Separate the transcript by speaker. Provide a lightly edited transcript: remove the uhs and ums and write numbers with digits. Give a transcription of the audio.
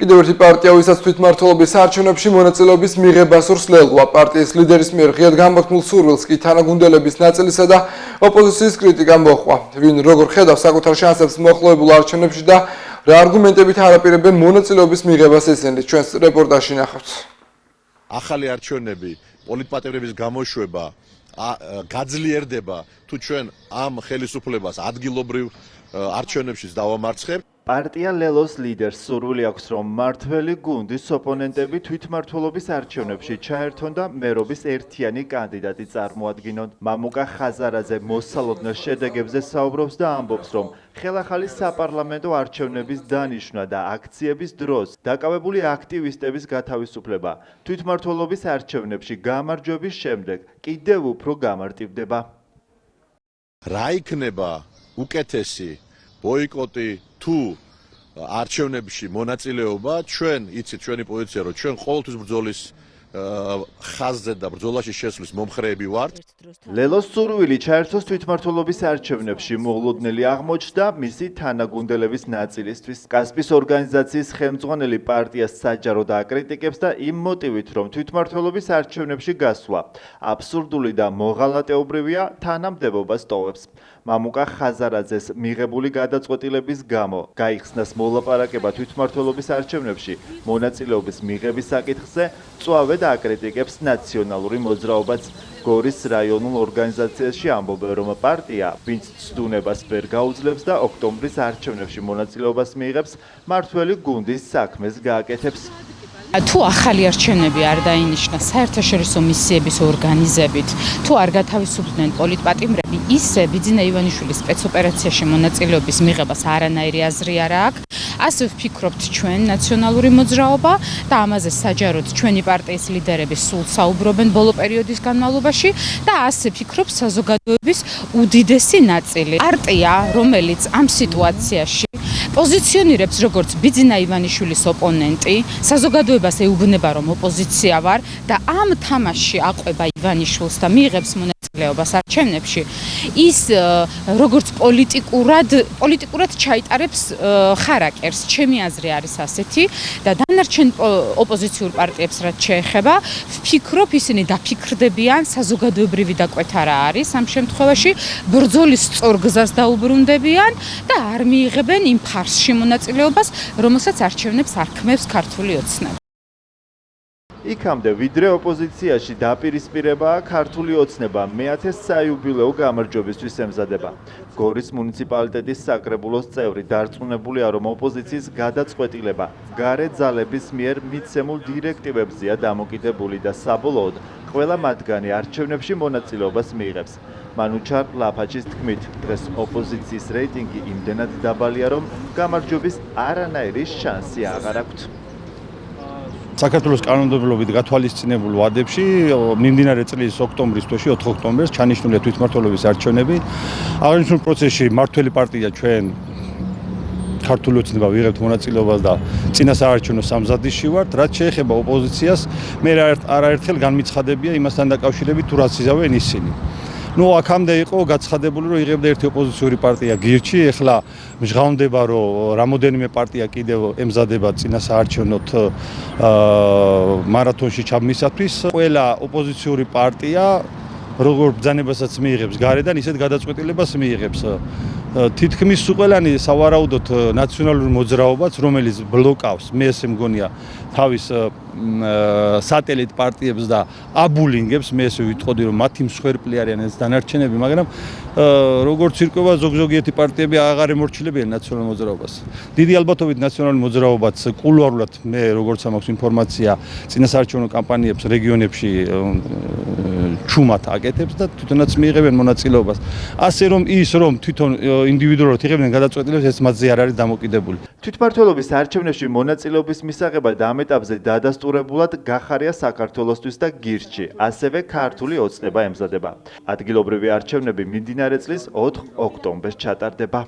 Speaker 1: კიდევ ერთი პარტია, ვისაც თვითმმართველობის არჩევნებში მონაწილეობის მიღებას სურს ლელყვა. პარტიის ლიდერის მიერ ღიად გამოთქმულ სურვილს კი თანაგუნდელების ნაწილისა და ოპოზიციის კრიტიკა მოჰყვა. ვინ როგორ ხედავს საკუთარ შანსებს მოხლოვებულ არჩევნებში და რა არგუმენტებით არაპირებენ მონაწილეობის მიღებას ისინი, ჩვენს რეპორტაჟში ნახავთ.
Speaker 2: ახალი არჩევნები, პოლიტპატიმრების გამოშვება გაძლიერდება თუ ჩვენ ამ ხელისუფლებას ადგილობრივ არჩევნებში დავამარცხებთ.
Speaker 3: პარტია ლელოს ლიდერს სურვილი აქვს, რომ მმართველი გუნდის ოპონენტები თვითმმართველობის არჩევნებში ჩაერთონ და მერობის ერთიანი კანდიდატი წარმოადგინონ. მამუკა ხაზარაძე მოსალოდნელ შედეგებზე საუბრობს და ამბობს, რომ ხელახალი საპარლამენტო არჩევნების დანიშვნა და აქციების დროს დაკავებული აქტივისტების გათავისუფლება თვითმმართველობის არჩევნებში გამარჯვების შემდეგ კიდევ უფრო გამარტივდება.
Speaker 2: რა იქნება უკეთესი ბოიკოტი თუ არჩევნებში მონაწილეობა, ჩვენ იცით ჩვენი პოზიცია, რომ ჩვენ ყოველთვის ბრძოლის ხაზზე და ბრძოლაში შესვლის მომხრეები ვართ.
Speaker 3: ლელოს სურვილი ჩაერთოს თვითმმართველობის არჩევნებში მოულოდნელი აღმოჩნდა მისი თანაგუნდელების ნაწილისთვის. კასპის ორგანიზაციის ხელმძღვანელი პარტიას საჯაროდ აკრიტიკებს და იმ მოტივით, რომ თვითმმართველობის არჩევნებში გასვლა აბსურდული და მოღალატეობრივია, თანამდებობას ტოვებს. მამუკა ხაზარაძეს მიღებული გადაწყვეტილების გამო გაიხსნას მოლაპარაკება თვითმმართველობის არჩევნებში მონაწილეობის მიღების საკითხზე, წვავე და აკრიტიკებს ნაციონალური მოძრაობაც. გორის რაიონულ ორგანიზაციაში ამბობენ, რომ პარტია, ვინც ცდუნებას ვერ გაუძლებს და ოქტომბრის არჩევნებში მონაწილეობას მიიღებს, მმართველი გუნდის საქმეს გააკეთებს.
Speaker 4: თუ ახალი არჩევნები არ დაინიშნა საერთაშორისო მისიების ორგანიზებით, თუ არ გათავისუფლდნენ პოლიტპატიმრები, ისე ბიძინა ივანიშვილის სპეცოპერაციაში მონაწილეობის მიღებას არანაირი აზრი არ აქვს. ასე ვფიქრობთ ჩვენ ნაციონალური მოძრაობა და ამაზე საჯაროდ ჩვენი პარტიის ლიდერები სულ საუბრობენ ბოლო პერიოდის განმავლობაში და ასე ფიქრობს საზოგადოების უდიდესი ნაწილი. პარტია, რომელიც ამ სიტუაციაში პოზიციონირებს როგორც ბიძინა ივანიშვილის ოპონენტი, საზოგადოებას ეუბნება, რომ ოპოზიცია ვარ და ამ თამაშში აყვება ივანიშვილს და მიიღებს მონაწილეობას არჩევნებში, ის როგორც პოლიტიკურად ჩაიტარებს ხარაკერს. ჩემი აზრი არის ასეთი და დანარჩენ ოპოზიციურ პარტიებს რაც შეეხება, ვფიქრობ ისინი დაფიქრდებიან, საზოგადოებრივი დაკვეთა რა არის ამ შემთხვევაში, ბრძოლის სწორ გზას დაუბრუნდებიან და არ მიიღებენ იმ ფარსში მონაწილეობას, რომელსაც არჩევნებს არქმევს ქართული ოცნება.
Speaker 3: იქამდე ვიდრე ოპოზიციაში დაპირისპირებაა ქართული ოცნება მე-10 საიუბილეო გამარჯვებისთვის ემზადება. გორის მუნიციპალიტეტის საკრებულოს წევრი დარწმუნებულია, რომ ოპოზიციის გადაწყვეტილება გარე ძალების მიერ მიცემულ დირექტივებზეა დამოკიდებული და საბოლოოდ ყველა მათგანი არჩევნებში მონაწილეობას მიიღებს. მანუჩარ ლაფაჩის თქმით, დღეს ოპოზიციის რეიტინგი იმდენად დაბალია, რომ გამარჯვების არანაირი შანსი აღარ აქვთ.
Speaker 5: საქართველოს კანონმდებლობით გათვალისწინებულ ვადებში მიმდინარე წლის ოქტომბრის თვეში 4 ოქტომბერს ჩანიშნულია თვითმმართველობის არჩევნები. აღნიშნულ პროცესში მმართველი პარტია ჩვენ ქართული ოცნება ვიღებთ მონაწილეობას და წინასაარჩევნო სამზადისში ვართ. რაც შეეხება ოპოზიციას, მე არაერთხელ განმიცხადებია იმასთან დაკავშირებით თუ რაც იზავენ ისინი. აქამდე იყო გაცხადებული, რომ იღებდა ერთი ოპოზიციური პარტია გირჩი, ეხლა მჟღავნდება, რომ რამოდენიმე პარტია კიდევ ემზადება წინასაარჩევნოთ მარათონში ჩაბმისათვის. ყველა ოპოზიციური პარტია როგორ ბრძანებასაც მიიღებს გარედან, ისეთ გადაწყვეტილებას მიიღებს. თითქმის ყველანი სავარაუდოდ ნაციონალური მოძრაობაც, რომელიც ბლოკავს, მე ესე მგონია, თავის სატელიტ პარტიებს და აბულინგებს, მე ესე ვიტყოდი, რომ მათი მსხვერპლი არიან ეს დანარჩენები, მაგრამ როგორც ირკვევა, ზოგიერთი პარტიები აღარ ემორჩილებიან ნაციონალურ მოძრაობას. დიდი ალბათობით ნაციონალური მოძრაობაც კულუარულად, მე როგორც მაქვს ინფორმაცია, წინასაარჩევნო კამპანიებს რეგიონებში ჩუმად აკეთებს და თვითონაც მიიღებენ მონაწილეობას. ასე რომ თვითონ ინდივიდუალურად იღებდნენ გადაწყვეტილებას, ეს მათზე არ არის დამოკიდებული.
Speaker 3: თვითმმართველობის არჩევნებში მონაწილეობის მისაღებად ამ ეტაპზე დადასტურებულად გახარია საქართველოსთვის და გირჩი, ასევე ქართული ოცნება ემზადება. ადგილობრივი არჩევნები მიმდინარე წლის 4 ოქტომბერს ჩატარდება.